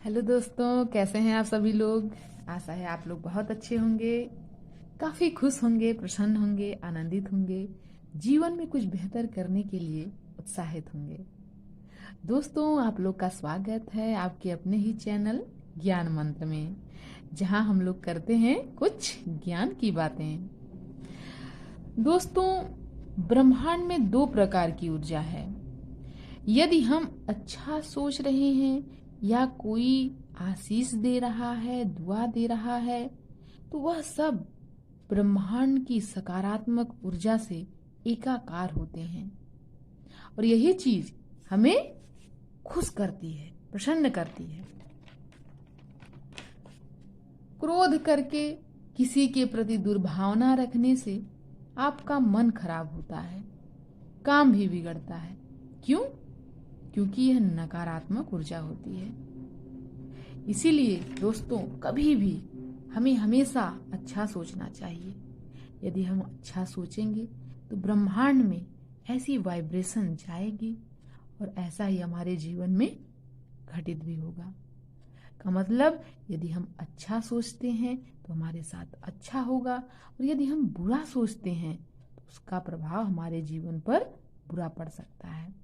Hello दोस्तों, कैसे हैं आप सभी लोग। आशा है आप लोग बहुत अच्छे होंगे, काफ़ी खुश होंगे, प्रसन्न होंगे, आनंदित होंगे, जीवन में कुछ बेहतर करने के लिए उत्साहित होंगे। दोस्तों, आप लोग का स्वागत है आपके अपने ही चैनल ज्ञान मंत्र में, जहां हम लोग करते हैं कुछ ज्ञान की बातें। दोस्तों, ब्रह्मांड में दो प्रकार की ऊर्जा है। यदि हम अच्छा सोच रहे हैं या कोई आशीष दे रहा है, दुआ दे रहा है, तो वह सब ब्रह्मांड की सकारात्मक ऊर्जा से एकाकार होते हैं और यही चीज हमें खुश करती है, प्रसन्न करती है। क्रोध करके किसी के प्रति दुर्भावना रखने से आपका मन खराब होता है, काम भी बिगड़ता है। क्यों? क्योंकि यह नकारात्मक ऊर्जा होती है। इसीलिए दोस्तों, कभी भी हमें हमेशा अच्छा सोचना चाहिए। यदि हम अच्छा सोचेंगे तो ब्रह्मांड में ऐसी वाइब्रेशन जाएगी और ऐसा ही हमारे जीवन में घटित भी होगा। का मतलब, यदि हम अच्छा सोचते हैं तो हमारे साथ अच्छा होगा, और यदि हम बुरा सोचते हैं तो उसका प्रभाव हमारे जीवन पर बुरा पड़ सकता है।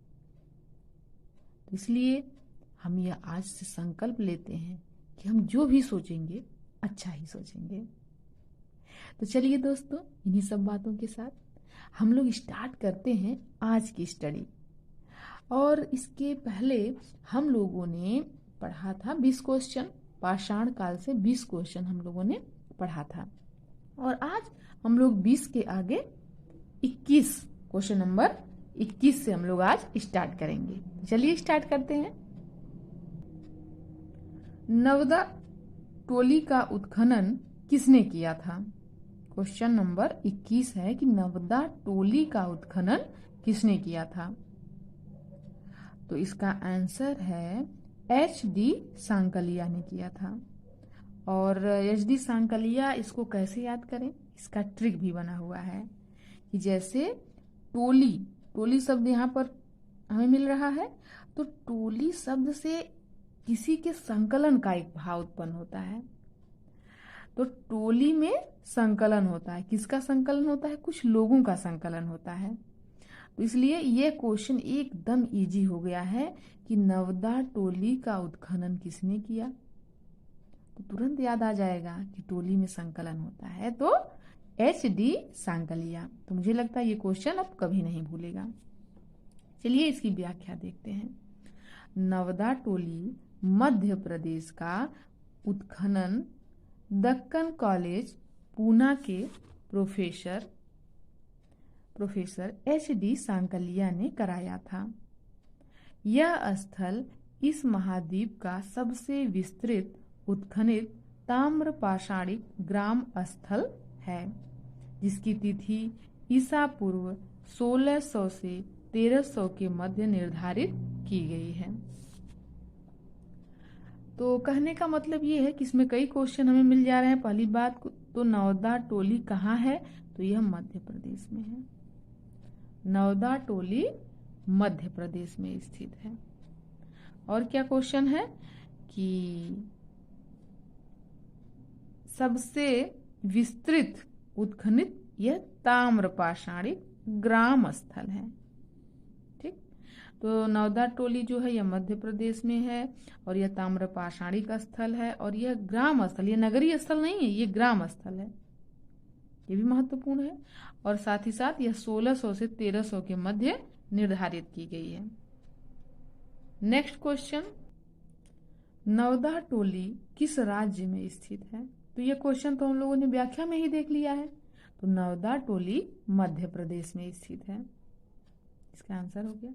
तो इसलिए हम यह आज से संकल्प लेते हैं कि हम जो भी सोचेंगे अच्छा ही सोचेंगे। तो चलिए दोस्तों, इन्हीं सब बातों के साथ हम लोग स्टार्ट करते हैं आज की स्टडी। और इसके पहले हम लोगों ने पढ़ा था 20 क्वेश्चन, पाषाण काल से 20 क्वेश्चन हम लोगों ने पढ़ा था। और आज हम लोग 20 के आगे 21 क्वेश्चन नंबर 21 से हम लोग आज स्टार्ट करेंगे। चलिए स्टार्ट करते हैं। नर्मदा टोली का उत्खनन किसने किया था? क्वेश्चन नंबर 21 है कि नर्मदा टोली का उत्खनन किसने किया था? तो इसका आंसर है HD सांकलिया ने किया था। और HD सांकलिया, इसको कैसे याद करें, इसका ट्रिक भी बना हुआ है कि जैसे टोली, टोली शब्द यहाँ पर हमें मिल रहा है, तो टोली शब्द से किसी के संकलन का एक भाव उत्पन्न होता है। तो टोली में संकलन होता है, किसका संकलन होता है? कुछ लोगों का संकलन होता है। तो इसलिए ये क्वेश्चन एकदम इजी हो गया है कि नर्मदा टोली का उत्खनन किसने किया, तो तुरंत याद आ जाएगा कि टोली में संकलन होता है, तो HD सांकलिया। तो मुझे लगता है ये क्वेश्चन अब कभी नहीं भूलेगा। चलिए इसकी व्याख्या देखते हैं। नर्मदा टोली मध्य प्रदेश का उत्खनन दक्कन कॉलेज पूना के प्रोफेसर HD सांकलिया ने कराया था। यह स्थल इस महाद्वीप का सबसे विस्तृत उत्खनित ताम्र पाषाणिक ग्राम स्थल है, जिसकी तिथि ईसा पूर्व 1600 से 1300 के मध्य निर्धारित की गई है। तो कहने का मतलब ये है कि इसमें कई क्वेश्चन हमें मिल जा रहे हैं। पहली बात तो नर्मदा टोली कहाँ है, तो यह मध्य प्रदेश में है। नर्मदा टोली मध्य प्रदेश में स्थित है। और क्या क्वेश्चन है कि सबसे विस्तृत उत्खनित यह ताम्र पाषाणिक ग्राम स्थल है। ठीक, तो नर्मदा टोली जो है यह मध्य प्रदेश में है और यह ताम्र पाषाणिक स्थल है, और यह ग्राम स्थल, यह नगरीय स्थल नहीं है, यह ग्राम स्थल है। ये भी महत्वपूर्ण है। और साथ ही साथ यह 1600 से 1300 के मध्य निर्धारित की गई है। नेक्स्ट क्वेश्चन, नर्मदा टोली किस राज्य में स्थित है? तो यह क्वेश्चन तो हम लोगों ने व्याख्या में ही देख लिया है। तो नर्मदा टोली मध्य प्रदेश में स्थित है, इसका आंसर हो गया।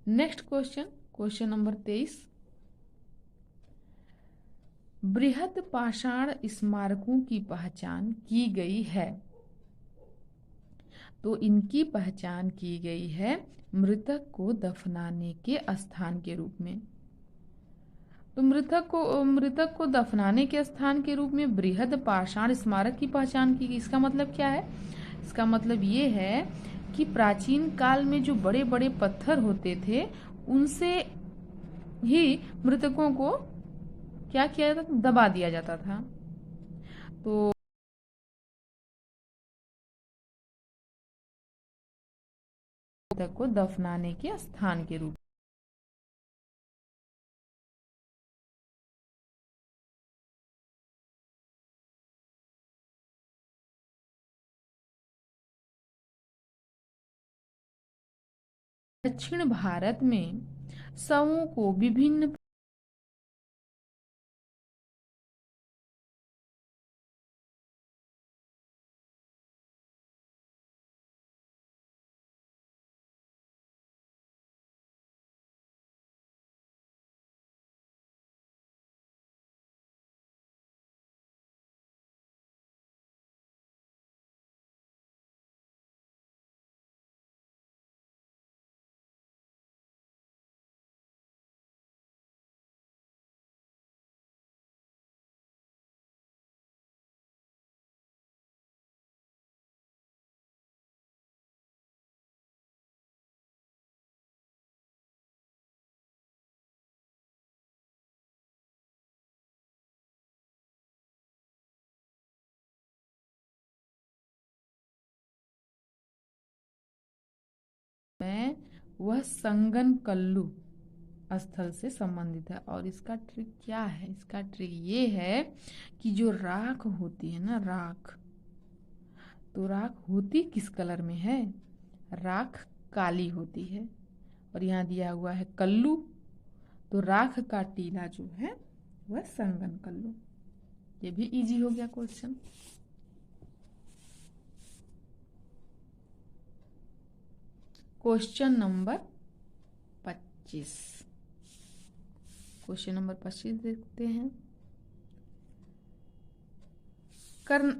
नेक्स्ट क्वेश्चन, क्वेश्चन नंबर 23, बृहद पाषाण स्मारकों की पहचान की गई है। तो इनकी पहचान की गई है मृतक को दफनाने के स्थान के रूप में। तो मृतक को दफनाने के स्थान के रूप में बृहद पाषाण स्मारक की पहचान की गई। इसका मतलब क्या है? इसका मतलब ये है कि प्राचीन काल में जो बड़े बड़े पत्थर होते थे, उनसे ही मृतकों को क्या किया जाता था? दबा दिया जाता था। तो को दफनाने के स्थान के रूप दक्षिण भारत में शवों को विभिन्न में वह संगन कल्लू स्थल से संबंधित है। और इसका ट्रिक क्या है? इसका ट्रिक ये है कि जो राख होती है ना, राख, तो राख होती किस कलर में है? राख काली होती है। और यहाँ दिया हुआ है कल्लू, तो राख का टीला जो है वह संगन कल्लू। ये भी इजी हो गया question. Question number 25। Question number 25 देखते हैं।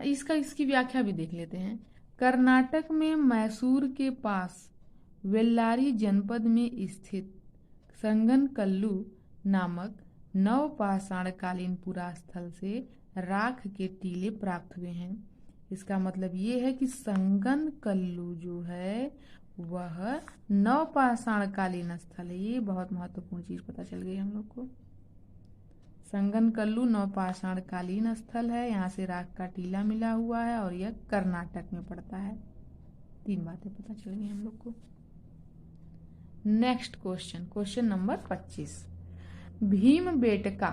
इसकी व्याख्या भी देख लेते हैं। कर्नाटक में मैसूर के पास वेल्लारी जनपद में स्थित संगन कल्लू नामक नवपाषाणकालीन पुरास्थल से राख के टीले प्राप्त हुए हैं। इसका मतलब ये है कि संगन कल्लू जो है वह नवपाषाणकालीन स्थल है। ये बहुत महत्वपूर्ण चीज पता चल गई हम लोग को। संगन कल्लू नवपाषाणकालीन स्थल है, यहाँ से राख का टीला मिला हुआ है और यह कर्नाटक में पड़ता है। 3 बातें पता चल गई हम लोग को। Next question, question number 25। Bhimbetka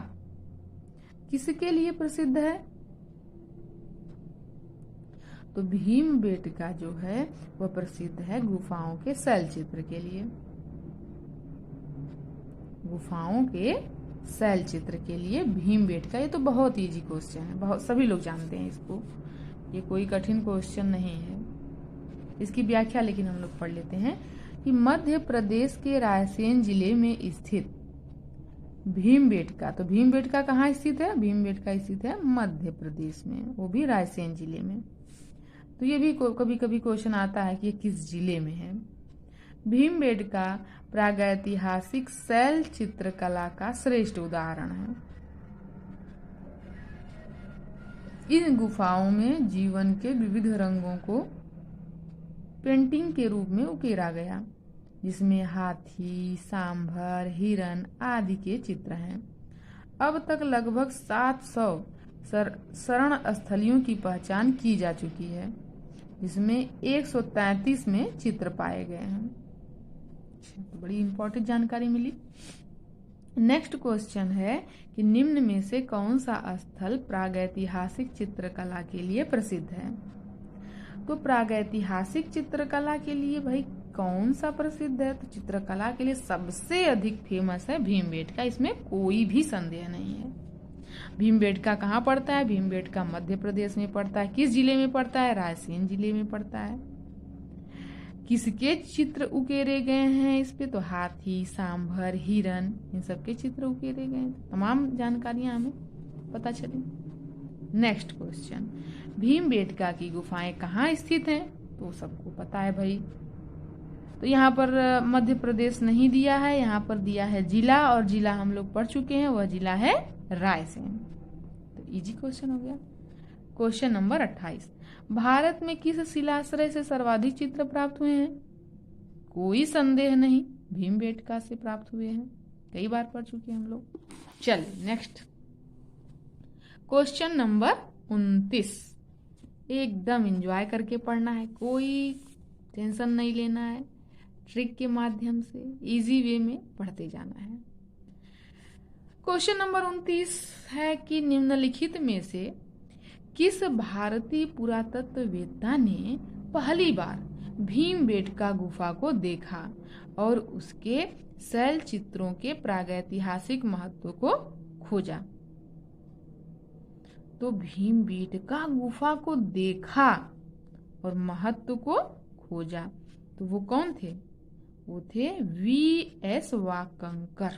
किसके लिए प्रसिद्ध है? तो भीमबेटका जो है वह प्रसिद्ध है गुफाओं के शैलचित्र के लिए। गुफाओं के शैलचित्र के लिए भीमबेटका। ये तो बहुत इजी क्वेश्चन है, बहुत सभी लोग जानते हैं इसको। ये कोई कठिन क्वेश्चन नहीं है। इसकी व्याख्या लेकिन हम लोग पढ़ लेते हैं कि मध्य प्रदेश के रायसेन जिले में स्थित भीमबेटका, तो भीमबेटका कहाँ स्थित है? भीमबेटका स्थित है मध्य प्रदेश में, वो भी रायसेन जिले में। तो ये भी कभी कभी क्वेश्चन आता है कि ये किस जिले में है। भीमबेटका प्रागैतिहासिक शैल चित्रकला का श्रेष्ठ उदाहरण है। इन गुफाओं में जीवन के विविध रंगों को पेंटिंग के रूप में उकेरा गया, जिसमें हाथी, सांभर, हिरन आदि के चित्र हैं। अब तक लगभग 700 शरण स्थलियों की पहचान की जा चुकी है, जिसमें 133 में चित्र पाए गए हैं। तो बड़ी इंपॉर्टेंट जानकारी मिली। नेक्स्ट क्वेश्चन है कि निम्न में से कौन सा स्थल प्रागैतिहासिक चित्रकला के लिए प्रसिद्ध है? तो प्रागैतिहासिक चित्रकला के लिए भाई कौन सा प्रसिद्ध है? तो चित्रकला के लिए सबसे अधिक फेमस है भीमबेटका, इसमें कोई भी संदेह नहीं है। भीमबेटका कहाँ पड़ता है? भीमबेटका मध्य प्रदेश में पड़ता है। किस जिले में पड़ता है? रायसेन जिले में पड़ता है। किसके चित्र उकेरे गए हैं इस पे? तो हाथी, सांभर, हिरन, इन सबके चित्र उकेरे गए हैं। तमाम जानकारियां हमें पता चली। नेक्स्ट क्वेश्चन, भीमबेटका की गुफाएं कहाँ स्थित हैं? तो सबको पता है भाई। तो यहाँ पर मध्य प्रदेश नहीं दिया है, यहाँ पर दिया है जिला, और जिला हम लोग पढ़ चुके हैं, वह जिला है रायसेन। तो इजी क्वेश्चन हो गया। Question number 28। भारत में किस शिलाश्रय से सर्वाधिक चित्र प्राप्त हुए हैं? कोई संदेह नहीं, भीमबेटका से प्राप्त हुए हैं। कई बार पढ़ चुके हैं हम लोग। चलिए नेक्स्ट क्वेश्चन नंबर 29, एकदम एंजॉय करके पढ़ना है, कोई टेंशन नहीं लेना है, ट्रिक के माध्यम से इजी वे में पढ़ते जाना है। क्वेश्चन नंबर 29 है कि निम्नलिखित में से किस भारतीय पुरातत्ववेत्ता ने पहली बार भीमबेटका गुफा को देखा और उसके शैल चित्रों के प्रागैतिहासिक महत्व को खोजा? तो भीमबेटका गुफा को देखा और महत्व को खोजा, तो वो कौन थे? वो थे वी.एस. वाकंकर।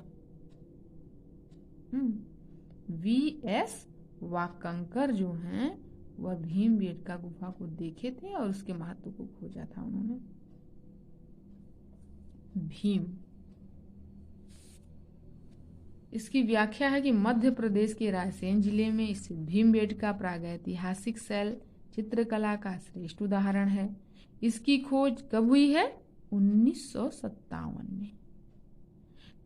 वी.एस. वाकंकर जो हैं वह भीमबेटका गुफा को देखे थे और उसके महत्व को खोजा था उन्होंने। भीम, इसकी व्याख्या है कि मध्य प्रदेश के रायसेन जिले में स्थित भीमबेटका प्रागैतिहासिक शैल चित्रकला का श्रेष्ठ उदाहरण है। इसकी खोज कब हुई है? 1957 में।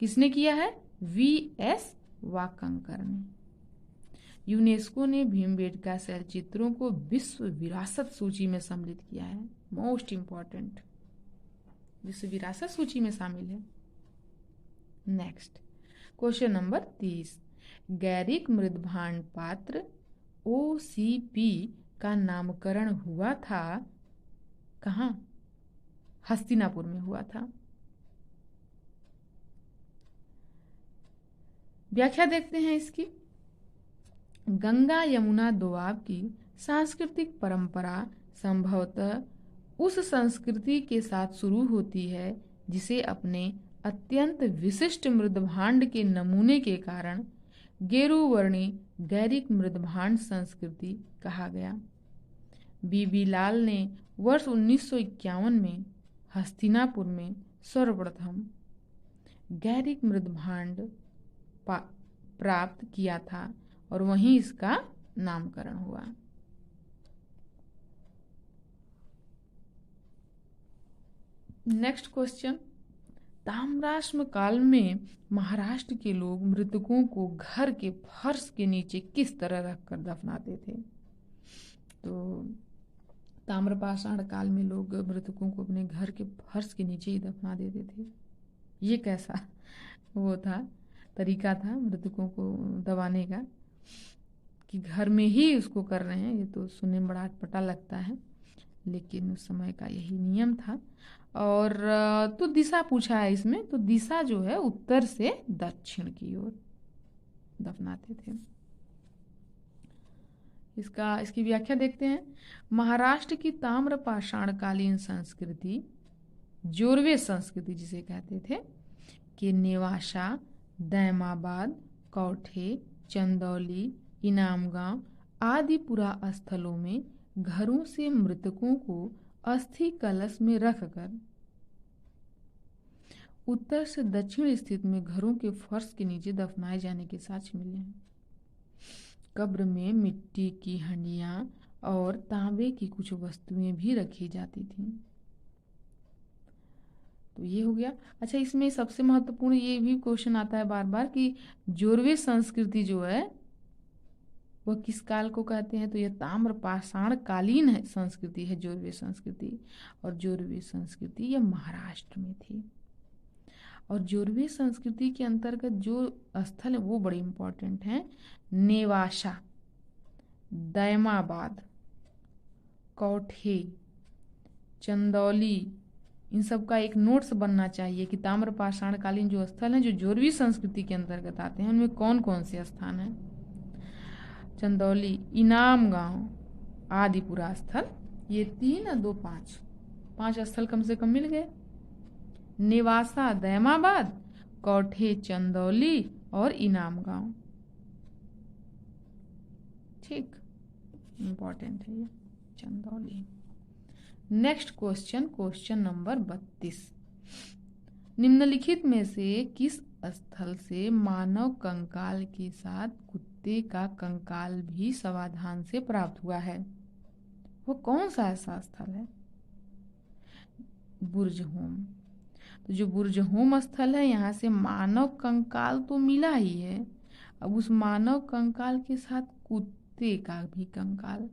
किसने किया है? वी.एस. वाकंकर ने। यूनेस्को ने भीमबेटका शैल चित्रों को विश्व विरासत सूची में सम्मिलित किया है। मोस्ट इंपॉर्टेंट, विश्व विरासत सूची में शामिल है। नेक्स्ट क्वेश्चन नंबर 30, गैरिक मृदभांड पात्र OCP का नामकरण हुआ था कहाँ? हस्तिनापुर में हुआ था। व्याख्या देखते हैं इसकी। गंगा यमुना दोआब की सांस्कृतिक परंपरा संभवतः उस संस्कृति के साथ शुरू होती है जिसे अपने अत्यंत विशिष्ट मृदभांड के नमूने के कारण गेरुवर्णी गैरिक मृदभांड संस्कृति कहा गया। बीबी लाल ने वर्ष 1951 में हस्तिनापुर में सर्वप्रथम गैरिक मृदभांड प्राप्त किया था और वहीं इसका नामकरण हुआ। नेक्स्ट क्वेश्चन, ताम्राश्म काल में महाराष्ट्र के लोग मृतकों को घर के फर्श के नीचे किस तरह रखकर दफनाते थे? तो ताम्रपाषाण काल में लोग मृतकों को अपने घर के फर्श के नीचे ही दफना देते थे। ये कैसा वो था, तरीका था मृतकों को दबाने का कि घर में ही उसको कर रहे हैं? ये तो सुनने में बड़ा अटपटा लगता है, लेकिन उस समय का यही नियम था। और तो दिशा पूछा है इसमें, तो दिशा जो है उत्तर से दक्षिण की ओर दफनाते थे। इसकी व्याख्या देखते हैं। महाराष्ट्र की ताम्रपाषाणकालीन संस्कृति, जोरवे संस्कृति जिसे कहते थे, के नेवासा, दैमाबाद, कौठे, चंदौली, इनामगांव आदि पुरा स्थलों में घरों से मृतकों को अस्थि कलश में रखकर उत्तर से दक्षिण स्थित में घरों के फर्श के नीचे दफनाए जाने के साक्ष्य मिले हैं। कब्र में मिट्टी की हंडियां और तांबे की कुछ वस्तुएं भी रखी जाती थीं। तो ये हो गया। अच्छा, इसमें सबसे महत्वपूर्ण ये भी क्वेश्चन आता है बार बार कि जोरवे संस्कृति जो है वह किस काल को कहते हैं? तो यह ताम्रपाषाण कालीन है संस्कृति है जोरवे संस्कृति, और जोरवे संस्कृति यह महाराष्ट्र में थी। और जोरवे संस्कृति के अंतर्गत जो स्थल है वो बड़े इंपॉर्टेंट हैं। नेवासा, दैमाबाद, कौठे, चंदौली, इन सब का एक नोट्स बनना चाहिए कि ताम्रपाषाण कालीन जो स्थल हैं जो जोरवी संस्कृति के अंतर्गत आते हैं उनमें कौन कौन से स्थान हैं। चंदौली, इनामगांव, आदिपुरा स्थल, ये 3 और 2 5 स्थल कम से कम मिल गए। नेवासा, दैमाबाद, कौठे, चंदौली और इनामगांव। ठीक, इंपॉर्टेंट है ये Chandauli. Next question, question number 32, निम्नलिखित में से किस स्थल से मानव कंकाल के साथ कुत्ते का कंकाल भी सावधान से प्राप्त हुआ है? वो कौन सा ऐसा स्थल है? बुर्जहोम। तो जो बुर्जहोम स्थल है यहाँ से मानव कंकाल तो मिला ही है, अब उस मानव कंकाल के साथ कुत्ते का भी कंकाल।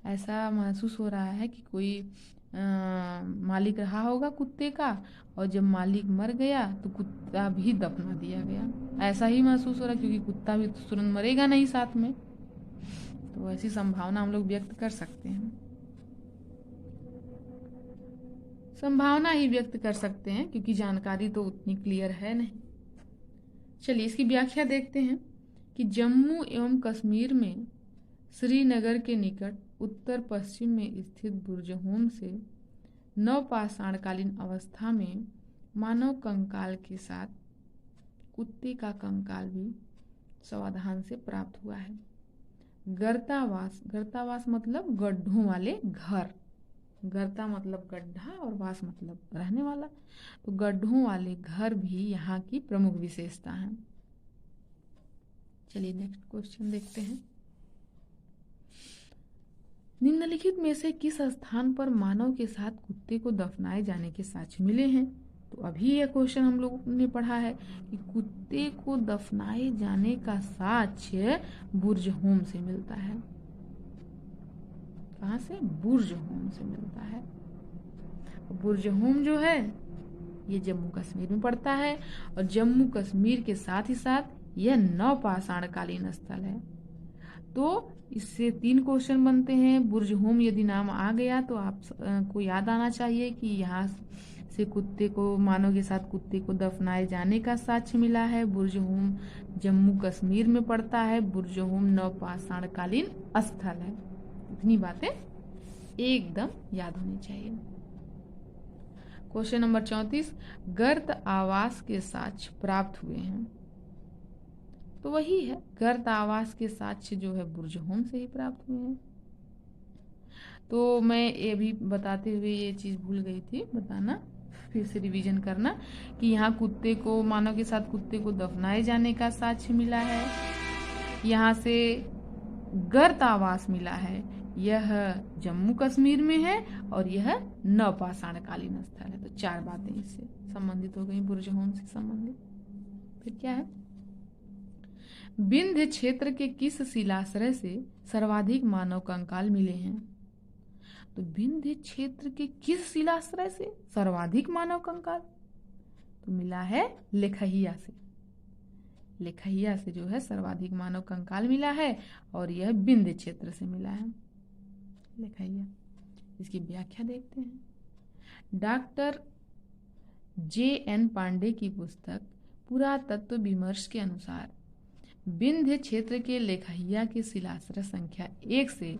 ऐसा महसूस हो रहा है कि कोई मालिक रहा होगा कुत्ते का, और जब मालिक मर गया तो कुत्ता भी दफना दिया गया। ऐसा ही महसूस हो रहा है, क्योंकि कुत्ता भी तो तुरंत मरेगा नहीं साथ में। तो ऐसी संभावना हम लोग व्यक्त कर सकते हैं, संभावना ही व्यक्त कर सकते हैं, क्योंकि जानकारी तो उतनी क्लियर है नहीं। चलिए इसकी व्याख्या देखते हैं कि जम्मू एवं कश्मीर में श्रीनगर के निकट उत्तर पश्चिम में स्थित बुर्जहोम से नवपाषाणकालीन अवस्था में मानव कंकाल के साथ कुत्ते का कंकाल भी सावधान से प्राप्त हुआ है। गर्तावास, गर्तावास मतलब गड्ढों वाले घर, गर्ता मतलब गड्ढा और वास मतलब रहने वाला, तो गड्ढों वाले घर भी यहाँ की प्रमुख विशेषता है। चलिए नेक्स्ट क्वेश्चन देखते हैं। निम्नलिखित में से किस स्थान पर मानव के साथ कुत्ते को दफनाए जाने के साक्ष्य मिले हैं? तो अभी यह क्वेश्चन हम लोग ने पढ़ा है कि कुत्ते को दफनाए जाने का साक्ष्य बुर्जहोम से मिलता है। कहाँ से? बुर्जहोम से मिलता है। बुर्जहोम जो है ये जम्मू कश्मीर में पड़ता है, और जम्मू कश्मीर के साथ ही साथ यह नवपाषाणकालीन स्थल है। तो इससे 3 क्वेश्चन बनते हैं। बुर्जहोम यदि नाम आ गया तो आप को याद आना चाहिए कि यहाँ से कुत्ते को, मानव के साथ कुत्ते को दफनाए जाने का साक्ष्य मिला है। बुर्जहोम जम्मू कश्मीर में पड़ता है। बुर्जहोम नवपाषाणकालीन स्थल है। इतनी बातें एकदम याद होनी चाहिए। क्वेश्चन नंबर 34, गर्त आवास के साक्ष्य प्राप्त हुए हैं। तो वही है, गर्त आवास के साक्ष्य जो है बुर्जहोम से ही प्राप्त हुए हैं। तो मैं ये भी बताते हुए ये चीज भूल गई थी बताना, फिर से रिवीजन करना कि यहाँ कुत्ते को, मानव के साथ कुत्ते को दफनाए जाने का साक्ष्य मिला है। यहाँ से गर्त आवास मिला है, यह जम्मू कश्मीर में है, और यह नवपाषाणकालीन स्थल है। तो 4 बातें इससे संबंधित हो गई, बुर्जहोम से संबंधित। फिर क्या है? विंध्य क्षेत्र के किस शिलाश्रय से सर्वाधिक मानव कंकाल मिले हैं? तो विंध्य क्षेत्र के किस शिलाश्रय से सर्वाधिक मानव कंकाल? तो मिला है लेखहिया से। लेखहिया से जो है सर्वाधिक मानव कंकाल मिला है, और यह विंध्य क्षेत्र से मिला है, लेखहिया। इसकी व्याख्या देखते हैं। Doctor J.N. पांडे की पुस्तक पुरातत्व विमर्श के अनुसार विंध्य क्षेत्र के लेखहिया के शिलाश्रय संख्या 1 से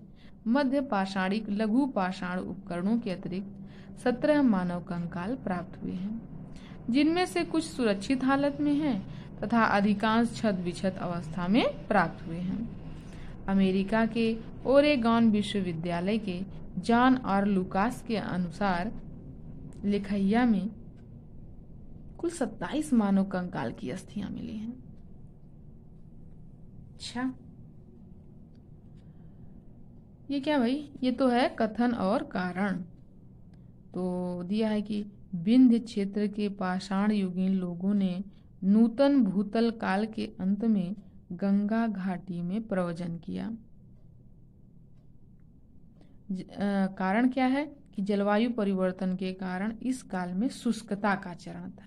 मध्य पाषाणिक लघु पाषाण उपकरणों के अतिरिक्त 17 मानव कंकाल प्राप्त हुए हैं, जिनमें से कुछ सुरक्षित हालत में हैं तथा अधिकांश छद विक्षत अवस्था में प्राप्त हुए हैं। अमेरिका के ओरेगॉन विश्वविद्यालय के जॉन और लुकास के अनुसार लेखहिया में कुल 27 मानव कंकाल की अस्थियां मिली हैं। अच्छा, ये क्या भाई? ये तो है कथन और कारण। तो दिया है कि विंध्य क्षेत्र के पाषाण युगीन लोगों ने नूतन भूतल काल के अंत में गंगा घाटी में प्रव्रजन किया। कारण क्या है कि जलवायु परिवर्तन के कारण इस काल में शुष्कता का चरण था।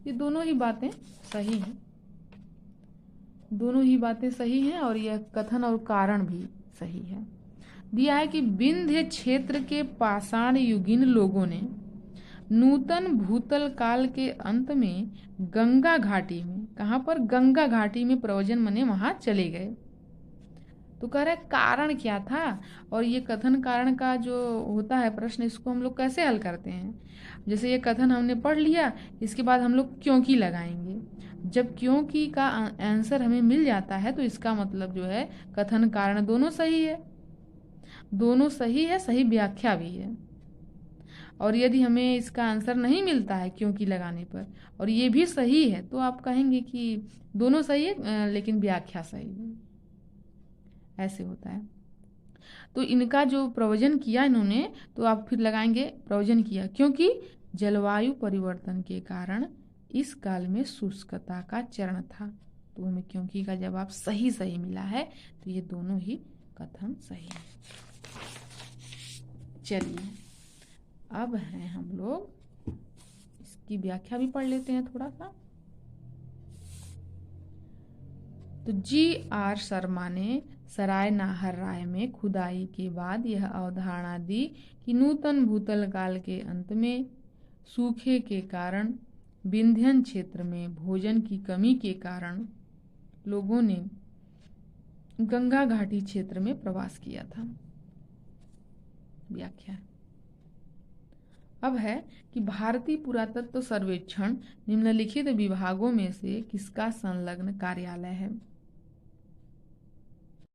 ये दोनों ही बातें सही हैं, दोनों ही बातें सही हैं, और यह कथन और कारण भी सही है। दिया है कि विंध्य क्षेत्र के पाषाण युगीन लोगों ने नूतन भूतल काल के अंत में गंगा घाटी में, कहां पर? गंगा घाटी में प्रव्रजन मने वहां चले गए। तो कह रहे कारण क्या था, और ये कथन कारण का जो होता है प्रश्न, इसको हम लोग कैसे हल करते हैं? जैसे ये कथन हमने पढ़ लिया, इसके बाद हम लोग क्योंकि लगाएंगे। जब क्योंकि का आंसर हमें मिल जाता है तो इसका मतलब जो है कथन कारण दोनों सही है, दोनों सही है, सही व्याख्या भी है। और यदि हमें इसका आंसर नहीं मिलता है क्योंकि लगाने पर, और ये भी सही है, तो आप कहेंगे कि दोनों सही है लेकिन व्याख्या सही है। ऐसे होता है। तो इनका जो प्रवचन किया इन्होंने, तो आप फिर लगाएंगे प्रवचन किया क्योंकि जलवायु परिवर्तन के कारण इस काल में शुष्कता का चरण था। तो हमें क्योंकि का जवाब सही सही मिला है, तो ये दोनों ही कथन सही है। चलिए अब है हम लोग इसकी व्याख्या भी पढ़ लेते हैं थोड़ा सा। तो जी.आर. शर्मा ने सराय नाहर राय में खुदाई के बाद यह अवधारणा दी कि नूतन भूतल काल के अंत में सूखे के कारण विंध्यन क्षेत्र में भोजन की कमी के कारण लोगों ने गंगा घाटी क्षेत्र में प्रवास किया था। व्याख्या अब है कि भारतीय पुरातत्व सर्वेक्षण निम्नलिखित विभागों में से किसका संलग्न कार्यालय है।